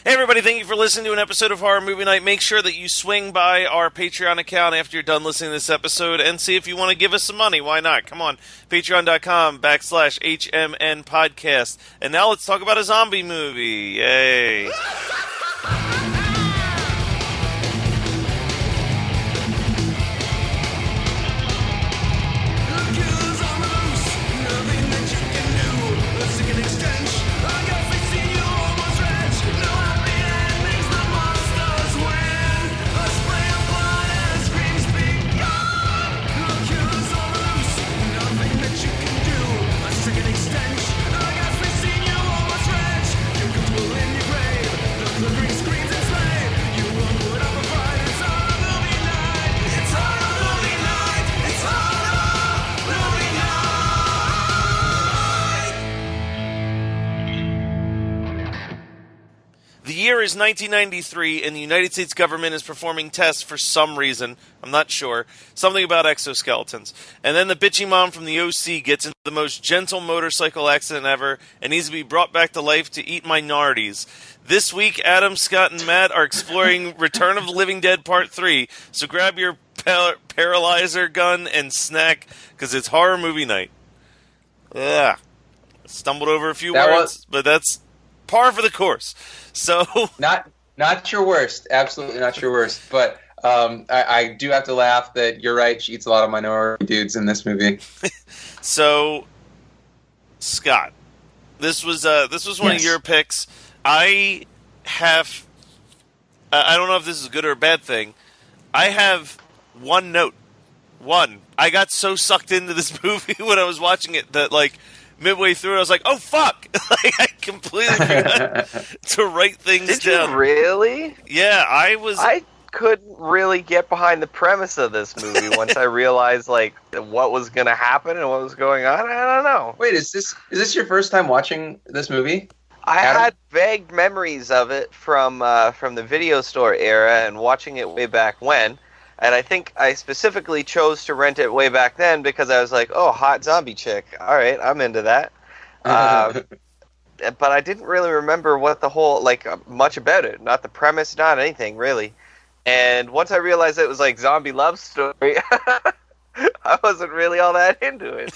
Hey everybody, thank you for listening to an episode of Horror Movie Night. Make sure that you swing by our Patreon account after you're done listening to this episode and see if you want to give us some money. Why not? Come on. Patreon.com/HMN podcast. And now let's talk about a zombie movie. Yay. The year is 1993, and the United States government is performing tests for some reason. I'm not sure. Something about exoskeletons. And then the bitchy mom from the OC gets into the most gentle motorcycle accident ever and needs to be brought back to life to eat minorities. This week, Adam, Scott, and Matt are exploring Return of the Living Dead Part 3, so grab your paralyzer gun and snack, because it's horror movie night. Ugh. Stumbled over a few words, but that's par for the course. So not your worst, absolutely not your worst. But I do have to laugh that you're right. She eats a lot of minority dudes in this movie. So, Scott, this was one of your picks. I don't know if this is a good or a bad thing. I have one note. I got so sucked into this movie when I was watching it that midway through it, I was like, oh, fuck! I completely forgot to write things down. Did you really? Yeah, I couldn't really get behind the premise of this movie once I realized, what was going to happen and what was going on. I don't know. Wait, is this your first time watching this movie? I had vague memories of it from the video store era and watching it way back when. And I think I specifically chose to rent it way back then because I was like, oh, hot zombie chick. All right, I'm into that. But I didn't really remember what the whole, much about it. Not the premise, not anything, really. And once I realized it was zombie love story, I wasn't really all that into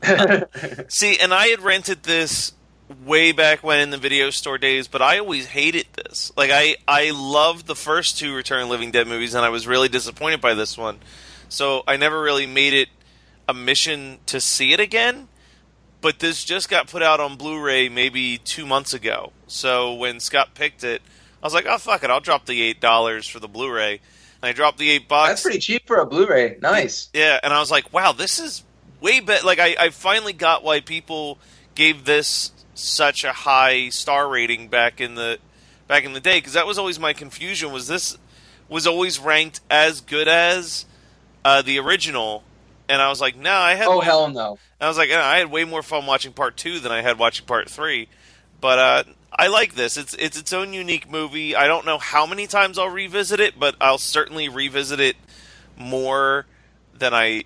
it. See, and I had rented this way back when in the video store days, but I always hated this. I loved the first two Return of the Living Dead movies, and I was really disappointed by this one. So I never really made it a mission to see it again. But this just got put out on Blu-ray maybe 2 months ago. So when Scott picked it, I was like, oh, fuck it, I'll drop the $8 for the Blu-ray. And I dropped the $8. That's pretty cheap for a Blu-ray. Nice. Yeah, and I was like, wow, this is way better. I finally got why people gave this such a high star rating back in the day, because that was always my confusion. Was this was always ranked as good as the original? And I was like, no, I had. Oh hell no! I was like, I had way more fun watching Part 2 than I had watching Part 3. But I like this. It's its own unique movie. I don't know how many times I'll revisit it, but I'll certainly revisit it more than I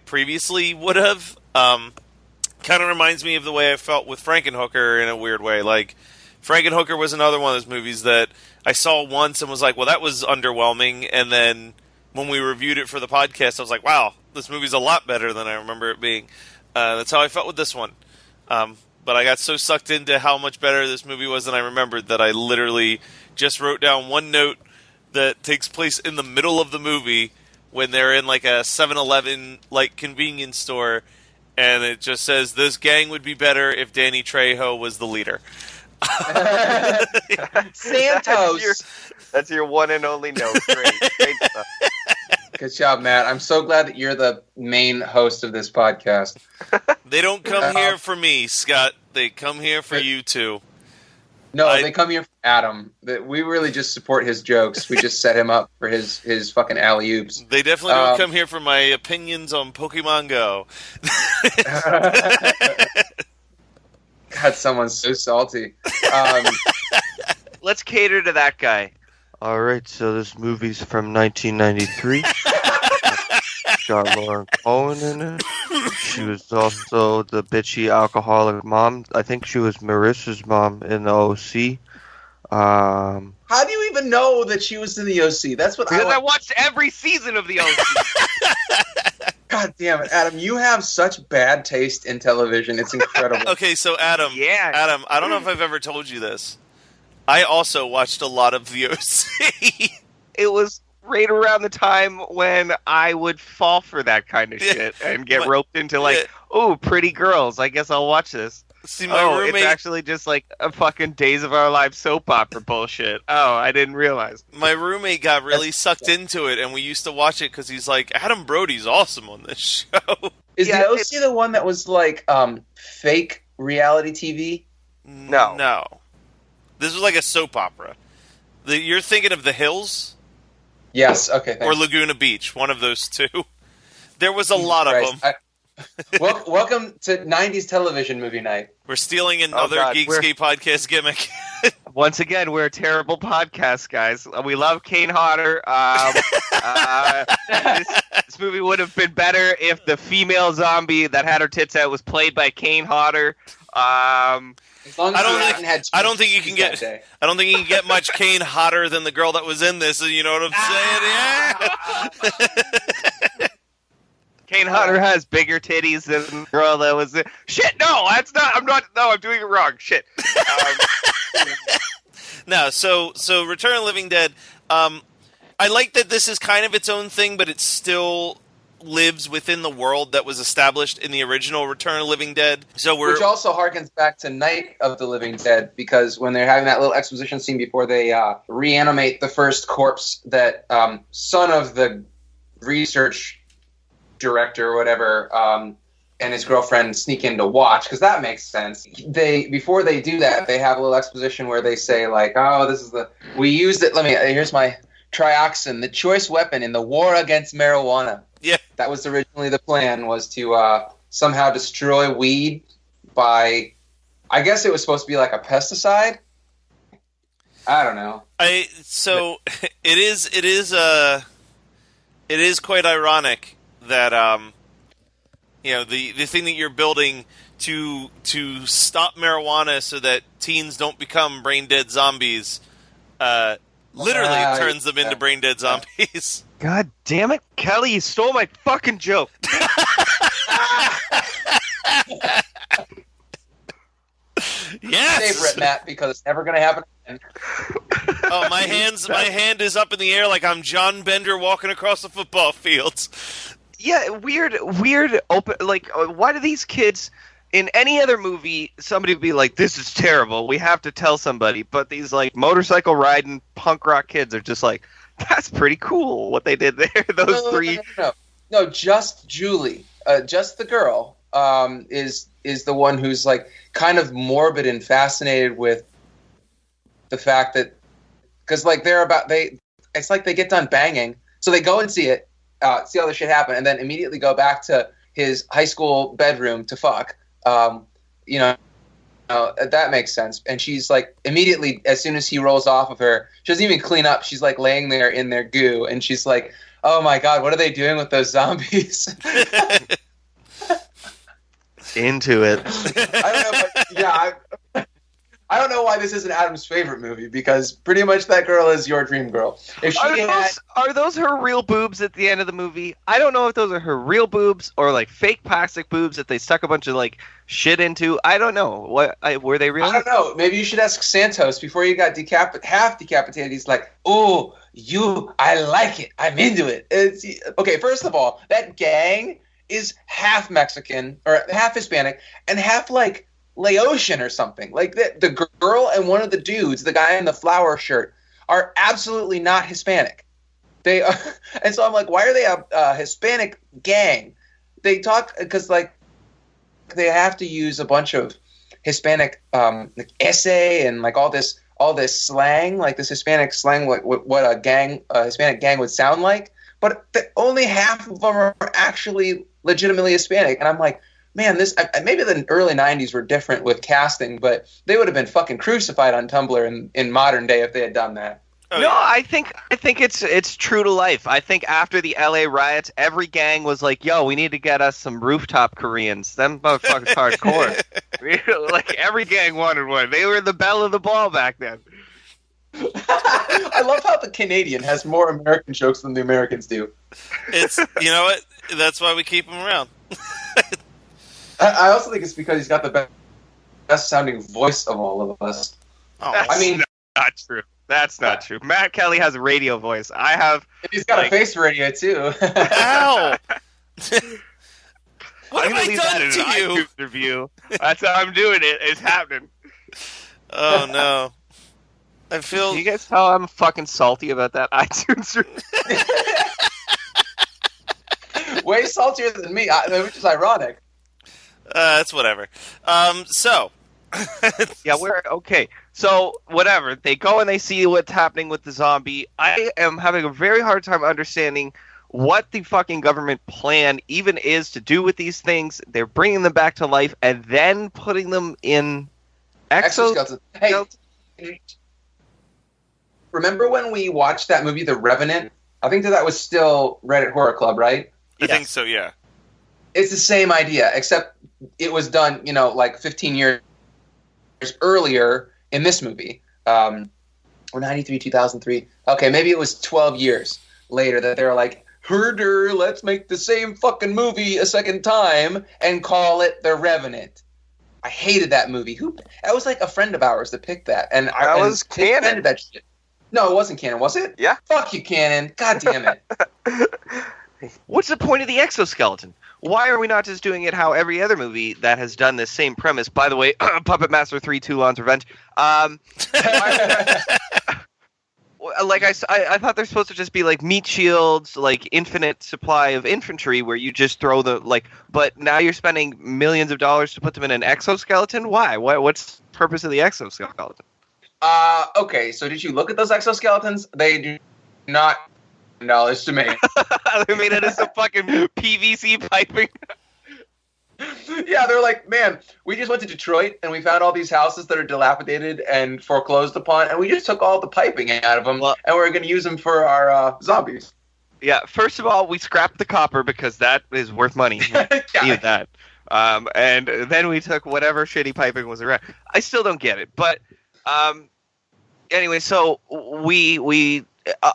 previously would have. Kind of reminds me of the way I felt with Frankenhooker in a weird way. Frankenhooker was another one of those movies that I saw once and was like, well, that was underwhelming. And then when we reviewed it for the podcast, I was like, wow, this movie's a lot better than I remember it being. That's how I felt with this one. But I got so sucked into how much better this movie was than I remembered that I literally just wrote down one note that takes place in the middle of the movie when they're in a 7-Eleven convenience store. And it just says, this gang would be better if Danny Trejo was the leader. Santos! That's your one and only note. Great stuff. Good job, Matt. I'm so glad that you're the main host of this podcast. They don't come here for me, Scott. They come here for you two. No, they come here for Adam. We really just support his jokes. We just set him up for his fucking alley-oops. They definitely don't come here for my opinions on Pokemon Go. God, someone's so salty. Let's cater to that guy. All right, so this movie's from 1993. Got Lauren Cohen in it. She was also the bitchy alcoholic mom. I think she was Marissa's mom in the OC. How do you even know that she was in the OC? That's what I watched every season of the OC. God damn it, Adam! You have such bad taste in television. It's incredible. Okay, so Adam, Yeah. Adam, I don't know if I've ever told you this. I also watched a lot of the OC. It was right around the time when I would fall for that kind of shit and get roped into pretty girls. I guess I'll watch this. See, my roommate, it's actually just like a fucking Days of Our Lives soap opera bullshit. Oh, I didn't realize. My roommate got really sucked into it, and we used to watch it because he's like, Adam Brody's awesome on this show. Is the OC the one that was like fake reality TV? No. This was like a soap opera. You're thinking of The Hills? Yes, okay, thanks. Or Laguna Beach, one of those two. There was a lot of them. Welcome to 90s television movie night. We're stealing another Geekscape podcast gimmick. Once again, we're a terrible podcast, guys. We love Kane Hodder. This movie would have been better if the female zombie that had her tits out was played by Kane Hodder. As long as I don't think you can get much Kane hotter than the girl that was in this. You know what I'm saying? Yeah. Kane Hodder has bigger titties than the girl that was in. Shit, no, that's not. I'm doing it wrong. Shit. No, so Return of the Living Dead. I like that this is kind of its own thing, but it still lives within the world that was established in the original Return of the Living Dead. Which also harkens back to Night of the Living Dead, because when they're having that little exposition scene before they reanimate the first corpse, that son of the research director or whatever and his girlfriend sneak in to watch, because that makes sense. Before they do that, they have a little exposition where they say like, oh, we used it, here's my trioxin, the choice weapon in the war against marijuana. Yeah. That was originally the plan, was to somehow destroy weed by, I guess it was supposed to be like a pesticide. I don't know. It is quite ironic that the thing that you're building to stop marijuana so that teens don't become brain dead zombies literally turns them into brain dead zombies. God damn it, Kelly, you stole my fucking joke. Yes. Favorite, Matt, because it's never going to happen again. Oh, my hand is up in the air like I'm John Bender walking across the football fields. Yeah, weird open, like, why do these kids, in any other movie, somebody would be like, this is terrible, we have to tell somebody, but these, like, motorcycle riding punk rock kids are just like, that's pretty cool what they did there. Those three. No, just Julie, just the girl, is the one who's like kind of morbid and fascinated with the fact that, because like it's like they get done banging, so they go and see it, see all this shit happen, and then immediately go back to his high school bedroom to fuck. That makes sense. And she's like, immediately, as soon as he rolls off of her, she doesn't even clean up. She's like laying there in their goo, and she's like, oh my god, what are they doing with those zombies? Into it. I don't know, but yeah, I don't know why this isn't Adam's favorite movie, because pretty much that girl is your dream girl. If she are those her real boobs at the end of the movie? I don't know if those are her real boobs or like fake plastic boobs that they stuck a bunch of like shit into. I don't know. Were they real? I don't know. Maybe you should ask Santos before you got half decapitated. He's like, oh, I like it. I'm into it. Okay, first of all, that gang is half Mexican or half Hispanic and half like Laotian or something. Like the girl and one of the dudes, the guy in the flower shirt, are absolutely not Hispanic. They are, and so I'm like, why are they a Hispanic gang? They talk because like they have to use a bunch of Hispanic like essay and like all this slang, like this Hispanic slang, like what a Hispanic gang would sound like. But only half of them are actually legitimately Hispanic, and I'm like, man, maybe the early 90s were different with casting, but they would have been fucking crucified on Tumblr in modern day if they had done that. Oh, no, yeah. I think it's true to life. I think after the LA riots, every gang was like, yo, we need to get us some rooftop Koreans. Them motherfuckers hardcore. Like every gang wanted one. They were the belle of the ball back then. I love how the Canadian has more American jokes than the Americans do. It's, you know what? That's why we keep him around. I also think it's because he's got the best sounding voice of all of us. Oh, That's not true. That's not true. Matt Kelly has a radio voice. I have. And he's got a face radio too. Ow! What I'm have I leave that done in to an you? iTunes review. That's how I'm doing it. It's happening. Oh no! I feel. Can you guys tell I'm fucking salty about that iTunes review? Way saltier than me, which is ironic. That's whatever. So. Yeah, we're okay. So whatever, they go and they see what's happening with the zombie. I am having a very hard time understanding what the fucking government plan even is to do with these things. They're bringing them back to life and then putting them in Exoskeleton. Hey, remember when we watched that movie, The Revenant? I think that was still Reddit Horror Club, right? I think so. Yeah. It's the same idea, except it was done, like 15 years earlier in this movie. Or 93, 2003. Okay, maybe it was 12 years later that they were like, herder, let's make the same fucking movie a second time and call it The Revenant. I hated that movie. That was like a friend of ours that picked that. And That was canon. That shit. No, it wasn't canon, was it? Yeah. Fuck you, canon. God damn it. What's the point of the exoskeleton? Why are we not just doing it how every other movie that has done this same premise? By the way, Puppet Master 3, Toulon's Revenge. Like I thought they're supposed to just be like meat shields, like infinite supply of infantry, where you just throw But now you're spending millions of dollars to put them in an exoskeleton. Why? What's the purpose of the exoskeleton? Okay. So did you look at those exoskeletons? They do not dollars to me. They made it as a fucking PVC piping. Yeah, they're like, man, we just went to Detroit and we found all these houses that are dilapidated and foreclosed upon, and we just took all the piping out of them, and we're going to use them for our zombies. Yeah, first of all, we scrapped the copper because that is worth money. Need that. And then we took whatever shitty piping was around. I still don't get it, but anyway, so we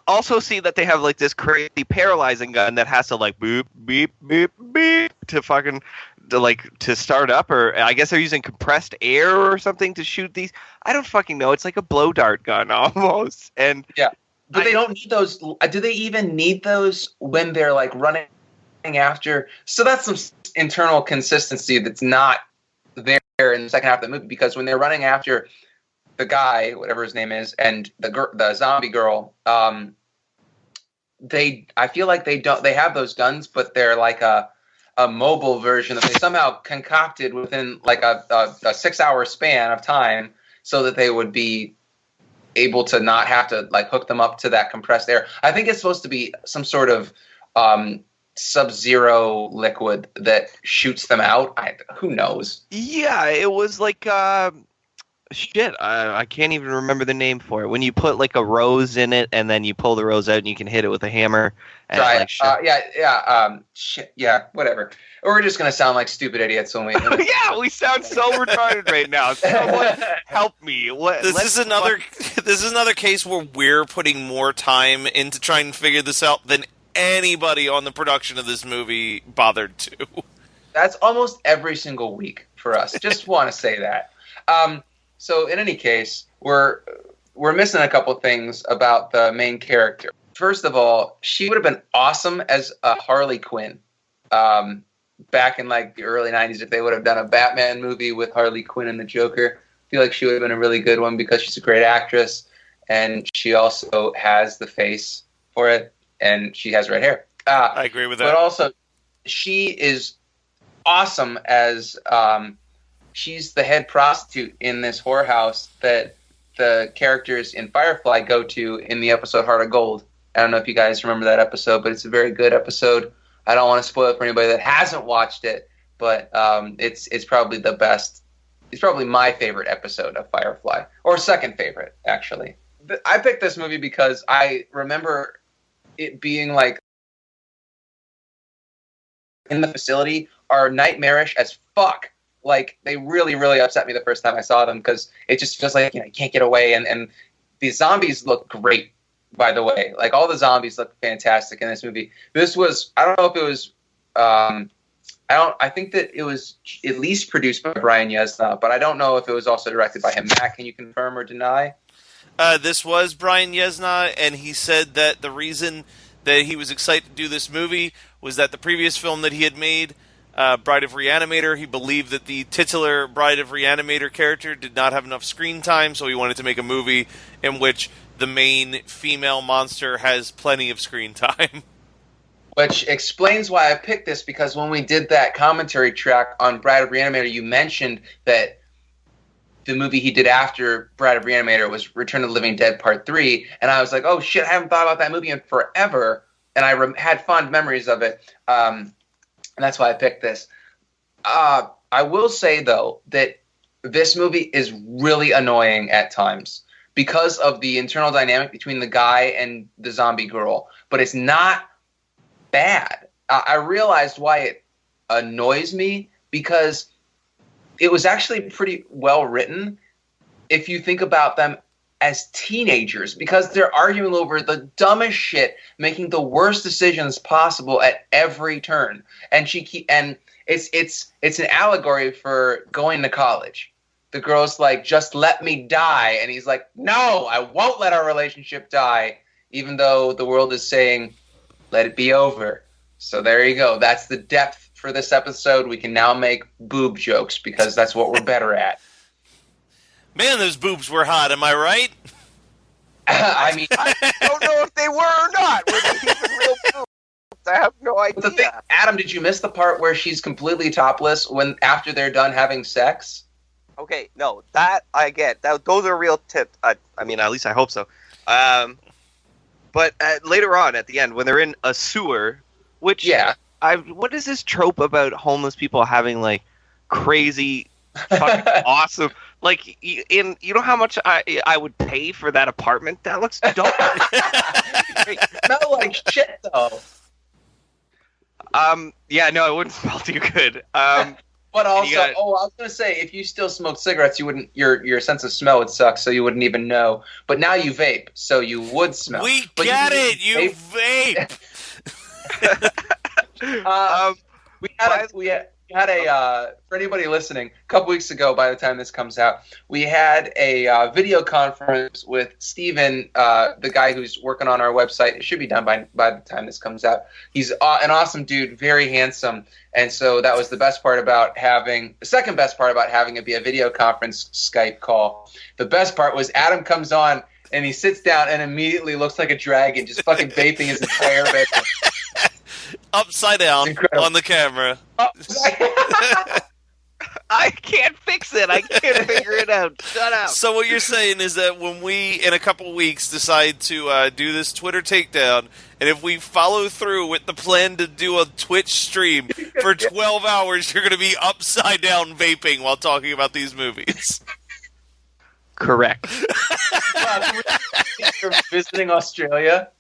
also see that they have like this crazy paralyzing gun that has to like beep beep beep beep to start up, or I guess they're using compressed air or something to shoot these. I don't fucking know. It's like a blow dart gun almost. And yeah, but they don't need those. Do they even need those when they're like running after? So that's some internal consistency that's not there in the second half of the movie, because when they're running after the guy, whatever his name is, and the zombie girl, I feel like they have those guns, but they're like a mobile version that they somehow concocted within like a 6-hour span of time, so that they would be able to not have to like hook them up to that compressed air. I think it's supposed to be some sort of sub-zero liquid that shoots them out. Who knows? Yeah, it was like shit, I can't even remember the name for it. When you put like a rose in it, and then you pull the rose out, and you can hit it with a hammer. And right. Shit. Yeah. Whatever. We're just gonna sound like stupid idiots when we. Yeah, we sound so retarded right now. Someone help me. This is another case where we're putting more time into trying to figure this out than anybody on the production of this movie bothered to. That's almost every single week for us. Just want to say that. So in any case, we're missing a couple things about the main character. First of all, she would have been awesome as a Harley Quinn back in like the early 90s if they would have done a Batman movie with Harley Quinn and the Joker. I feel like she would have been a really good one because she's a great actress, and she also has the face for it, and she has red hair. I agree with that. But also, she is awesome as... she's the head prostitute in this whorehouse that the characters in Firefly go to in the episode Heart of Gold. I don't know if you guys remember that episode, but it's a very good episode. I don't want to spoil it for anybody that hasn't watched it, but it's probably the best. It's probably my favorite episode of Firefly, or second favorite, actually. I picked this movie because I remember it being like in the facility are nightmarish as fuck. Like, they really, really upset me the first time I saw them, because it just feels like, you can't get away, and The zombies look great, by the way. Like, all the zombies look fantastic in this movie. This was, I don't know if it was, I think that it was at least produced by Brian Yuzna, but I don't know if it was also directed by him. Matt, can you confirm or deny? This was Brian Yuzna, and he said that the reason that he was excited to do this movie was that the previous film that he had made, Bride of Re-Animator, he believed that the titular Bride of Re-Animator character did not have enough screen time, so he wanted to make a movie in which the main female monster has plenty of screen time. Which explains why I picked this, because when we did that commentary track on Bride of Re-Animator, you mentioned that the movie he did after Bride of Re-Animator was Return of the Living Dead Part 3, and I was like, oh shit, I haven't thought about that movie in forever, and I had fond memories of it, and that's why I picked this. I will say, though, that this movie is really annoying at times because of the internal dynamic between the guy and the zombie girl, but it's not bad. I realized why it annoys me, because it was actually pretty well written if you think about them as teenagers, because they're arguing over the dumbest shit, making the worst decisions possible at every turn. And it's an allegory for going to college. The girl's like, just let me die. And he's like, no, I won't let our relationship die, even though the world is saying, let it be over. So there you go. That's the depth for this episode. We can now make boob jokes because that's what we're better at. Man, those boobs were hot, am I right? I mean, I don't know if they were or not. Were they even real boobs? I have no idea. The thing, Adam, did you miss the part where she's completely topless after they're done having sex? Okay, no, that I get. Those are real tips. I mean, at least I hope so. But later on, at the end, when they're in a sewer, which what is this trope about homeless people having like crazy, fucking awesome? Like, you know how much I would pay for that apartment? That looks dope. Smell like shit, though. Yeah, no, it wouldn't smell too good. But also, I was gonna say, if you still smoke cigarettes, you wouldn't. Your sense of smell would suck, so you wouldn't even know. But now you vape, so you would smell. We get it. You vape. We had a for anybody listening, a couple weeks ago, by the time this comes out, we had a video conference with Steven, the guy who's working on our website. It should be done by the time this comes out. He's an awesome dude, very handsome, and so that was the second best part about having it be a video conference Skype call. The best part was Adam comes on and he sits down and immediately looks like a dragon, just fucking vaping his entire bedroom. Upside down on the camera. I can't fix it. I can't figure it out. Shut up. So what you're saying is that when we, in a couple weeks, decide to do this Twitter takedown, and if we follow through with the plan to do a Twitch stream for 12 hours, you're going to be upside down vaping while talking about these movies. Correct. You're visiting Australia?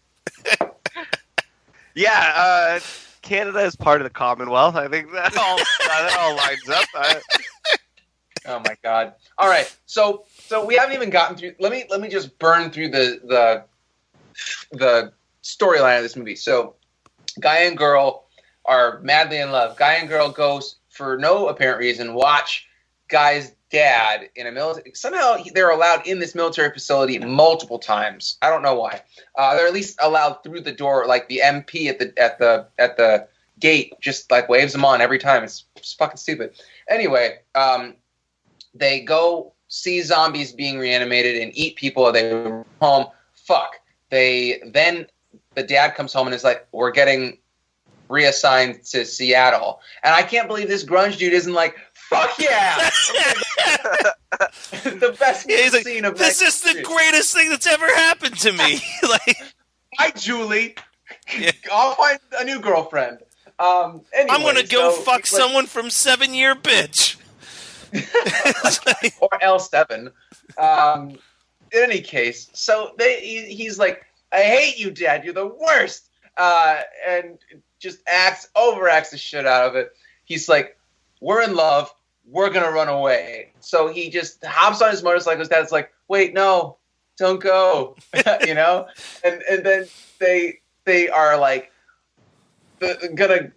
Yeah, Canada is part of the Commonwealth. I think that all lines up. Oh my god! All right, so we haven't even gotten through. Let me just burn through the storyline of this movie. So, guy and girl are madly in love. Guy and girl goes for no apparent reason watch guy's dad in a military. Somehow they're allowed in this military facility multiple times. I don't know why. They're at least allowed through the door. Like the MP at the gate just like waves them on every time. It's fucking stupid. Anyway, they go see zombies being reanimated and eat people. They go home. Fuck. Then the dad comes home and is like, "We're getting reassigned to Seattle," and I can't believe this grunge dude isn't like, "Fuck yeah!" The best scene of this is the greatest thing that's ever happened to me. Like, hi, Julie. Yeah. I'll find a new girlfriend. Anyway, I'm gonna go fuck someone from 7-Year Bitch. Or L7. In any case, so he's like, "I hate you, Dad. You're the worst," and just overacts the shit out of it. He's like, "We're in love. We're going to run away." So he just hops on his motorcycle. His dad's like, "Wait, no, don't go, you know? And then they are like gonna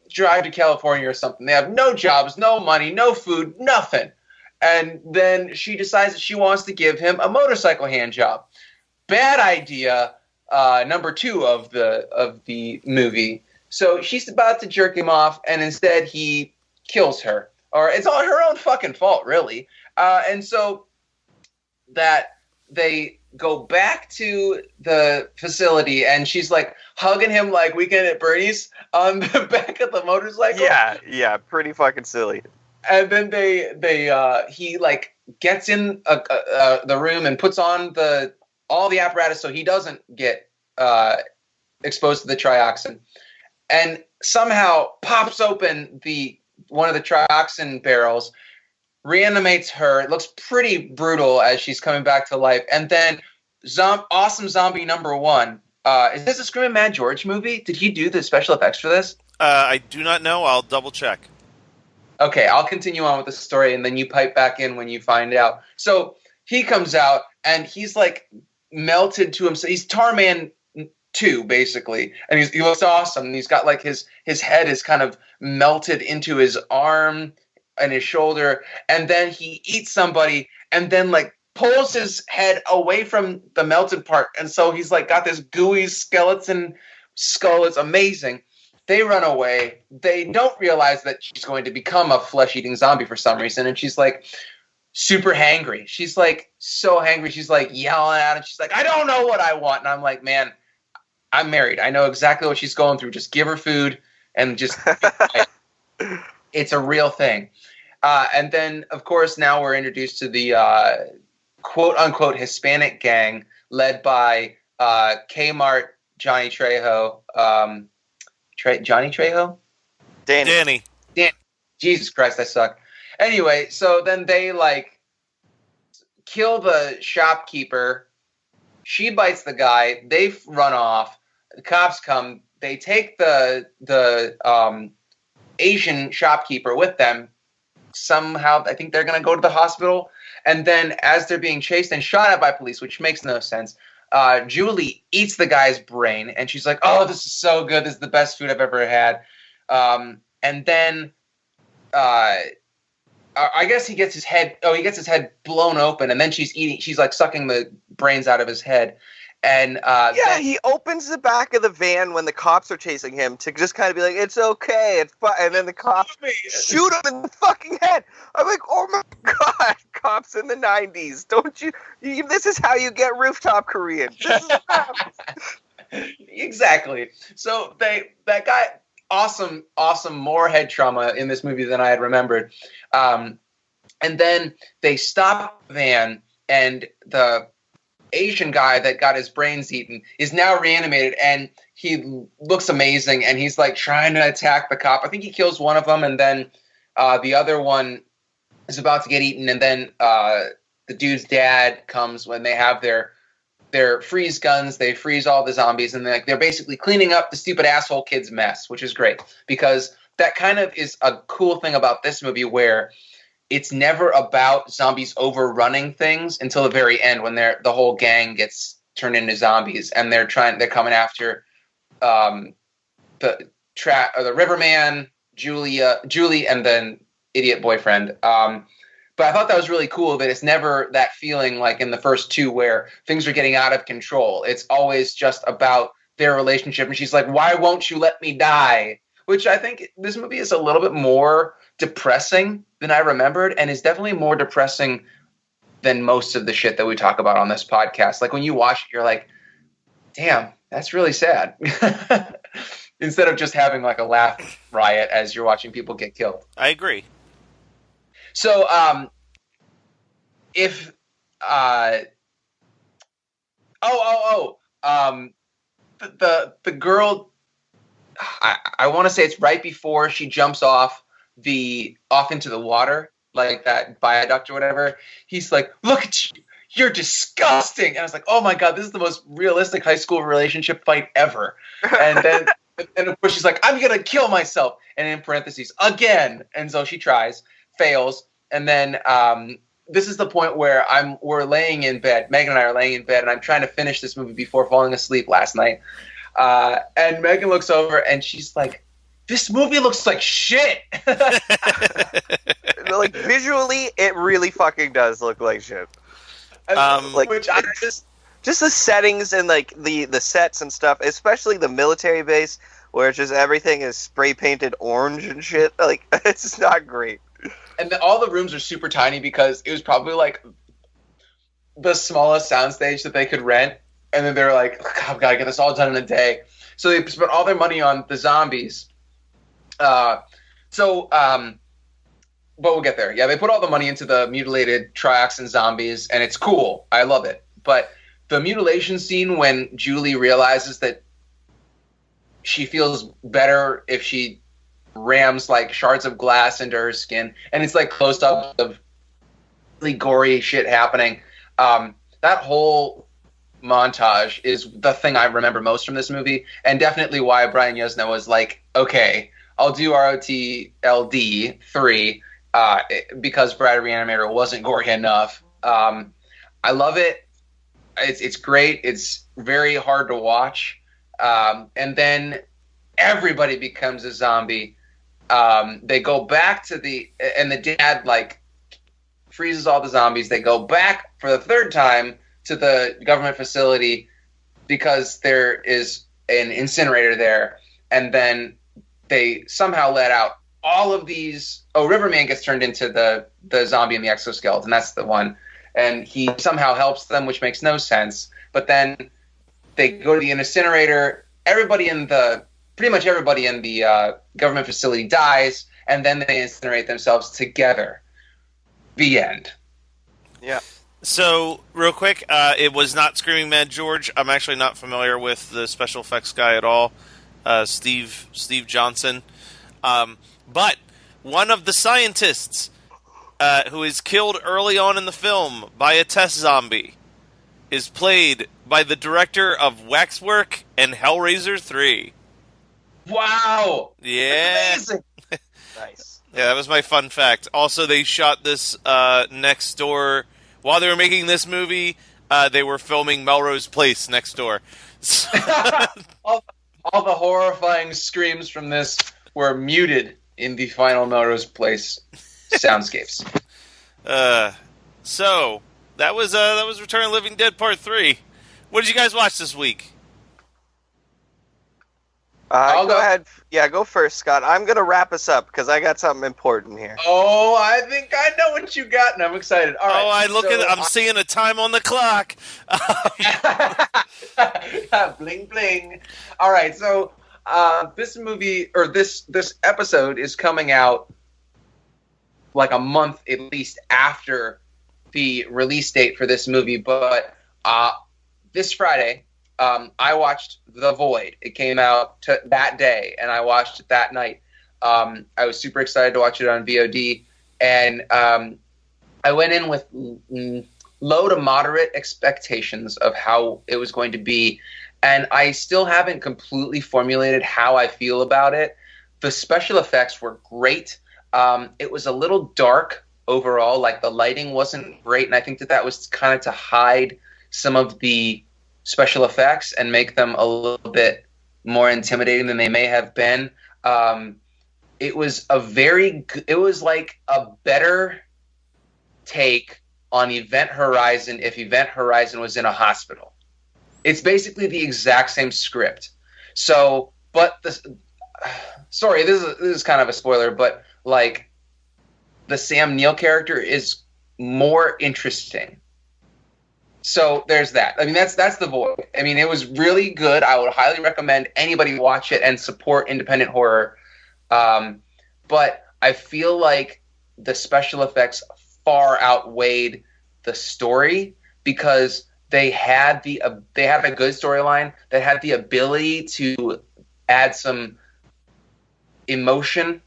drive to California or something. They have no jobs, no money, no food, nothing. And then she decides that she wants to give him a motorcycle hand job. Bad idea. Number 2 of the movie. So she's about to jerk him off, and instead he kills her. Or it's all her own fucking fault, really. And so that they go back to the facility, and she's like hugging him like Weekend at Bernie's on the back of the motorcycle. Yeah, pretty fucking silly. And then he like gets in the room and puts on all the apparatus so he doesn't get exposed to the trioxin, and somehow pops open one of the trioxin barrels, reanimates her. It looks pretty brutal as she's coming back to life. And then awesome zombie number 1. Is this a Screaming Mad George movie? Did he do the special effects for this? I do not know. I'll double check. Okay, I'll continue on with the story, and then you pipe back in when you find out. So he comes out, and he's like melted to himself. He's Tarman 2, basically, and he looks awesome. And he's got like his head is kind of melted into his arm and his shoulder, and then he eats somebody, and then like pulls his head away from the melted part, and so he's like got this gooey skeleton skull. It's amazing. They run away. They don't realize that she's going to become a flesh-eating zombie for some reason, and she's like super hangry. She's like so hangry. She's like yelling at him. She's like, I don't know what I want. And I'm like, man, I'm married. I know exactly what she's going through. Just give her food and just it's a real thing. And then, of course, now we're introduced to the quote-unquote Hispanic gang led by Kmart Johnny Trejo. Johnny Trejo? Danny. Jesus Christ, I suck. Anyway, so then they like kill the shopkeeper. She bites the guy. They run off. The cops come. They take the Asian shopkeeper with them. Somehow, I think they're going to go to the hospital. And then as they're being chased and shot at by police, which makes no sense, Julie eats the guy's brain, and she's like, oh, this is so good. This is the best food I've ever had. And then I guess he gets his head blown open, and then she's like sucking the brains out of his head. And he opens the back of the van when the cops are chasing him to just kind of be like, it's okay, it's fine. And then the cops shoot him in the fucking head. I'm like, oh my god, cops in the 90s. Don't you this is how you get rooftop Korean. This is Exactly. So that guy, awesome, more head trauma in this movie than I had remembered. And then they stop the van, and the Asian guy that got his brains eaten is now reanimated, and he looks amazing, and he's like trying to attack the cop. I think he kills one of them, and then the other one is about to get eaten, and then the dude's dad comes when they have their freeze guns. They freeze all the zombies, and they're basically cleaning up the stupid asshole kid's mess, which is great, because that kind of is a cool thing about this movie, where it's never about zombies overrunning things until the very end, when the whole gang gets turned into zombies, and they're coming after the Riverman, Julie, and then idiot boyfriend. But I thought that was really cool that it's never that feeling like in the first 2 where things are getting out of control. It's always just about their relationship, and she's like, "Why won't you let me die?" Which I think this movie is a little bit more depressing than I remembered, and is definitely more depressing than most of the shit that we talk about on this podcast. Like when you watch it, you're like, damn, that's really sad. Instead of just having like a laugh riot as you're watching people get killed. I agree. So, the girl, I want to say it's right before she jumps off into the water, like that viaduct or whatever. He's like, look at you, you're disgusting. And I was like, oh my god, this is the most realistic high school relationship fight ever. And then and of course she's like, I'm gonna kill myself, and in parentheses, again. And so she tries, fails, and then this is the point where we're laying in bed. Megan and I are laying in bed, and I'm trying to finish this movie before falling asleep last night. And Megan looks over, and she's like, "This movie looks like shit." Like, visually, it really fucking does look like shit. Like, Which I just the settings and like the sets and stuff, especially the military base, where it's just everything is spray painted orange and shit. Like, it's not great. And all the rooms are super tiny because it was probably like the smallest soundstage that they could rent. And then they're like, oh, I've got to get this all done in a day. So they spent all their money on the zombies. But we'll get there. Yeah, they put all the money into the mutilated trioxin zombies, and it's cool. I love it. But the mutilation scene when Julie realizes that she feels better if she rams like shards of glass into her skin, and it's like close up of really gory shit happening. That whole montage is the thing I remember most from this movie, and definitely why Brian Yuzna was like, okay, I'll do ROTLD 3 because Bride of Re-Animator wasn't gory enough. I love it. It's great. It's very hard to watch. And then everybody becomes a zombie. They go back to and the dad like freezes all the zombies. They go back for the third time to the government facility because there is an incinerator there, and then they somehow let out all of these. Oh, Riverman gets turned into the zombie in the exoskeleton. That's the one, and he somehow helps them, which makes no sense. But then they go to the incinerator. Pretty much everybody in the government facility dies, and then they incinerate themselves together. The end. Yeah. So, real quick, it was not Screaming Mad George. I'm actually not familiar with the special effects guy at all, Steve Johnson. But one of the scientists who is killed early on in the film by a test zombie is played by the director of Waxwork and Hellraiser 3. Wow! Yeah. Amazing. Nice. Yeah, that was my fun fact. Also, they shot this next door. While they were making this movie, they were filming Melrose Place next door. all the horrifying screams from this were muted in the final Melrose Place soundscapes. So that was Return of the Living Dead Part 3. What did you guys watch this week? I'll go ahead. Yeah, go first, Scott. I'm going to wrap us up because I got something important here. Oh, I think I know what you got, and I'm excited. All right, I'm seeing a time on the clock. Bling, bling. All right, so this movie, or this episode is coming out like a month at least after the release date for this movie, but this Friday, I watched The Void. It came out that day, and I watched it that night. I was super excited to watch it on VOD, and I went in with low to moderate expectations of how it was going to be, and I still haven't completely formulated how I feel about it. The special effects were great. It was a little dark overall, like the lighting wasn't great, and I think that was kind of to hide some of the special effects and make them a little bit more intimidating than they may have been. It was like a better take on Event Horizon if Event Horizon was in a hospital. It's basically the exact same script. So, but sorry, this is kind of a spoiler, but like the Sam Neill character is more interesting. So there's that. I mean, that's The Void. I mean, it was really good. I would highly recommend anybody watch it and support independent horror. But I feel like the special effects far outweighed the story because they had a good storyline that had the ability to add some emotion,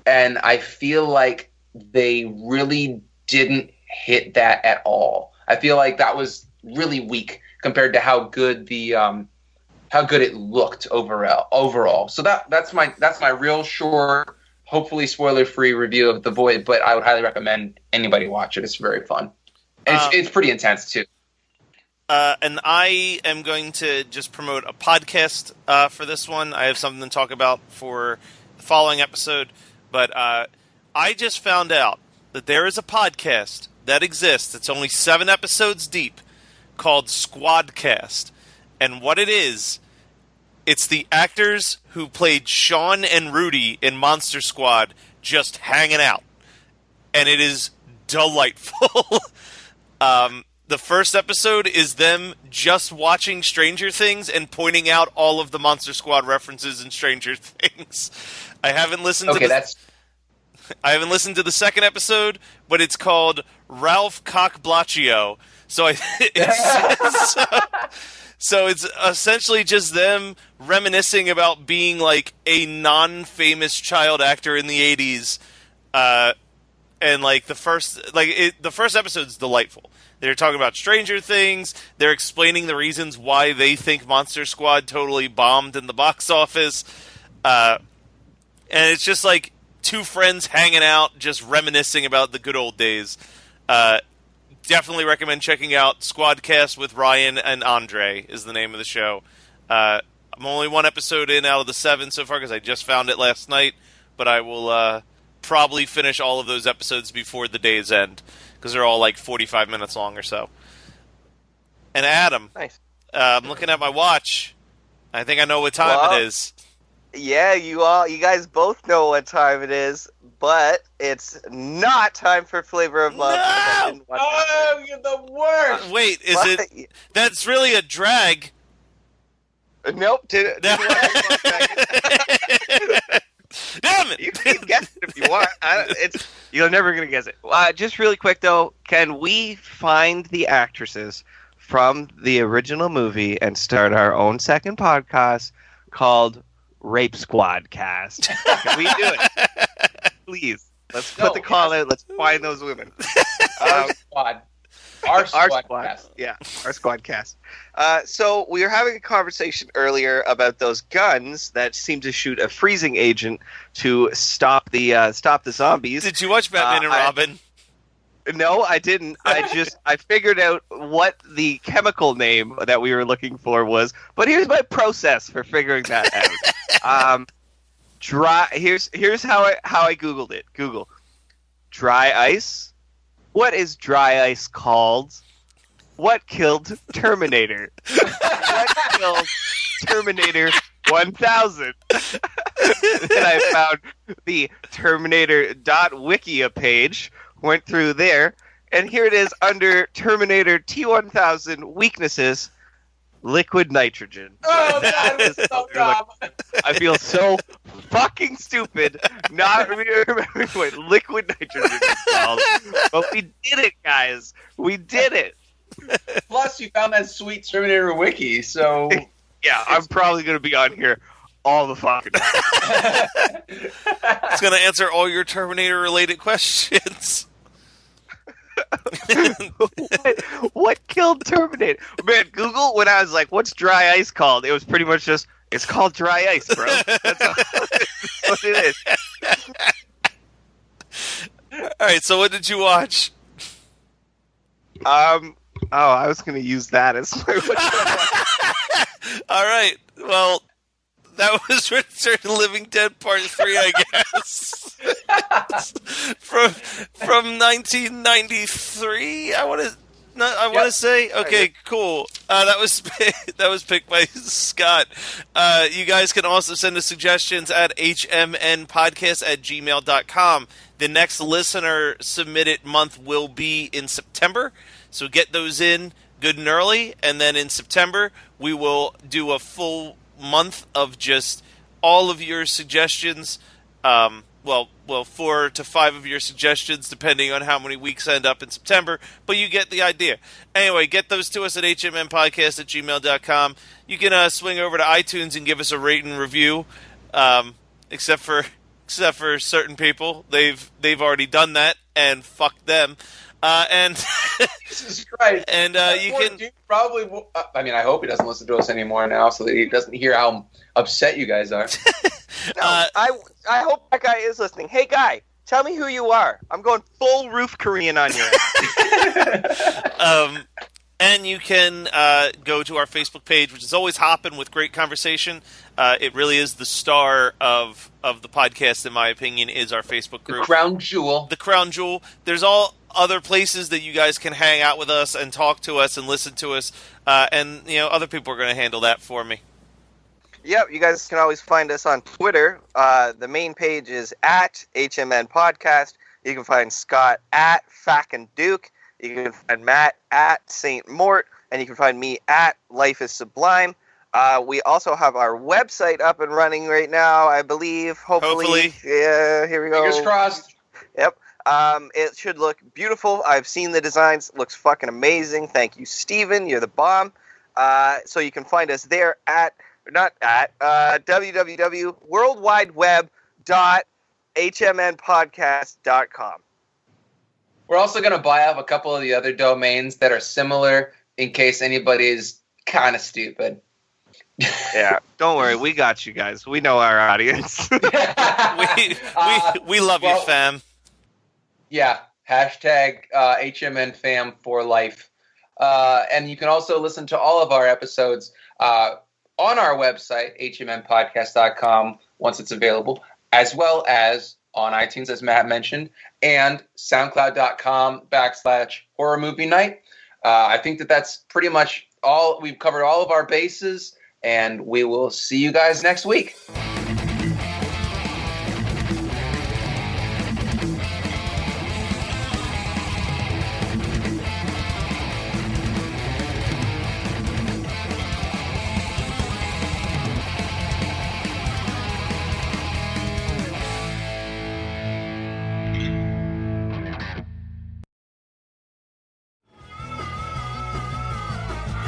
and I feel like they really didn't hit that at all. I feel like that was really weak compared to how good it looked overall. So that's my real short hopefully spoiler-free review of The Void, but I would highly recommend anybody watch it. It's very fun. And it's pretty intense, too. And I am going to just promote a podcast for this one. I have something to talk about for the following episode. But I just found out that there is a podcast that exists. It's only 7 episodes deep, called Squadcast. And what it is, it's the actors who played Sean and Rudy in Monster Squad just hanging out. And it is delightful. The first episode is them just watching Stranger Things and pointing out all of the Monster Squad references in Stranger Things. I haven't listened to the second episode, but it's called Ralph Cockblaccio. So it's essentially just them reminiscing about being like a non-famous child actor in the 80s. And like the first episode's delightful. They're talking about Stranger Things. They're explaining the reasons why they think Monster Squad totally bombed in the box office. And it's just like 2 friends hanging out, just reminiscing about the good old days. Definitely recommend checking out Squadcast with Ryan and Andre is the name of the show. I'm only 1 episode in out of the 7 so far because I just found it last night. But I will probably finish all of those episodes before the day's end. Because they're all like 45 minutes long or so. And Adam, nice. I'm looking at my watch. I think I know what time it is. Yeah, you guys both know what time it is, but it's not time for Flavor of Love. No! Oh, you're the worst! Wait, is it? That's really a drag. Nope. Damn it! You can guess it if you want. You're never going to guess it. Just really quick, though, can we find the actresses from the original movie and start our own second podcast called Rape Squad Cast? Can we do it? Please. Let's put the call out. Let's find those women. Our squad. Our squad cast. Yeah, our squad cast. So we were having a conversation earlier about those guns that seem to shoot a freezing agent to stop the zombies. Did you watch Batman and Robin? No, I didn't. I figured out what the chemical name that we were looking for was. But here's my process for figuring that out. Here's how I googled it. Google dry ice. What is dry ice called? What killed Terminator? What killed Terminator 1000? Then I found the Terminator.wikia page, went through there, and here it is under Terminator T1000 weaknesses, liquid nitrogen. Oh, that is so dumb. I feel so fucking stupid not remembering what liquid nitrogen is called. But we did it, guys. We did it. Plus, you found that sweet Terminator wiki, so... Yeah, I'm probably going to be on here all the fucking time. It's going to answer all your Terminator-related questions. What killed Terminator? Man, Google, when I was like, what's dry ice called? It was pretty much just, it's called dry ice, bro. That's what it is. Alright, so what did you watch? I was going to use that as my Alright, well, that was Return to Living Dead Part 3, I guess. from 1993, I want to say. Okay, cool. That was picked by Scott. You guys can also send us suggestions at hmnpodcast@gmail.com. The next listener submitted month will be in September, so get those in good and early, and then in September we will do a full month of just all of your suggestions. Well, 4 to 5 of your suggestions, depending on how many weeks end up in September, but you get the idea. Anyway, get those to us at hmnpodcast@gmail.com. You can swing over to iTunes and give us a rate and review, except for certain people. They've already done that, and fuck them. And Jesus Christ. And you poor can dude probably. I mean, I hope he doesn't listen to us anymore now, so that he doesn't hear how upset you guys are. No, I hope that guy is listening. Hey, guy, tell me who you are. I'm going full roof Korean on you. And you can go to our Facebook page, which is always hopping with great conversation. It really is the star of the podcast, in my opinion, is our Facebook group. The crown jewel. The crown jewel. There's all other places that you guys can hang out with us and talk to us and listen to us. And, other people are going to handle that for me. Yep, you guys can always find us on Twitter. The main page is at HMN Podcast. You can find Scott at Fackin' Duke. You can find Matt at Saint Mort, and you can find me at Life is Sublime. We also have our website up and running right now, I believe. Hopefully. Yeah, here we go. Fingers crossed. Yep. It should look beautiful. I've seen the designs. It looks fucking amazing. Thank you, Steven. You're the bomb. So you can find us there www.worldwideweb.hmnpodcast.com. We're also going to buy up a couple of the other domains that are similar in case anybody is kind of stupid. Yeah, don't worry. We got you guys. We know our audience. We love you, fam. Yeah, hashtag HMN fam for life. And you can also listen to all of our episodes on our website, hmnpodcast.com, once it's available, as well as on iTunes, as Matt mentioned, and soundcloud.com/horror movie night. I think that's pretty much all. We've covered all of our bases, and we will see you guys next week.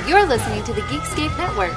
You're listening to the Geekscape Network.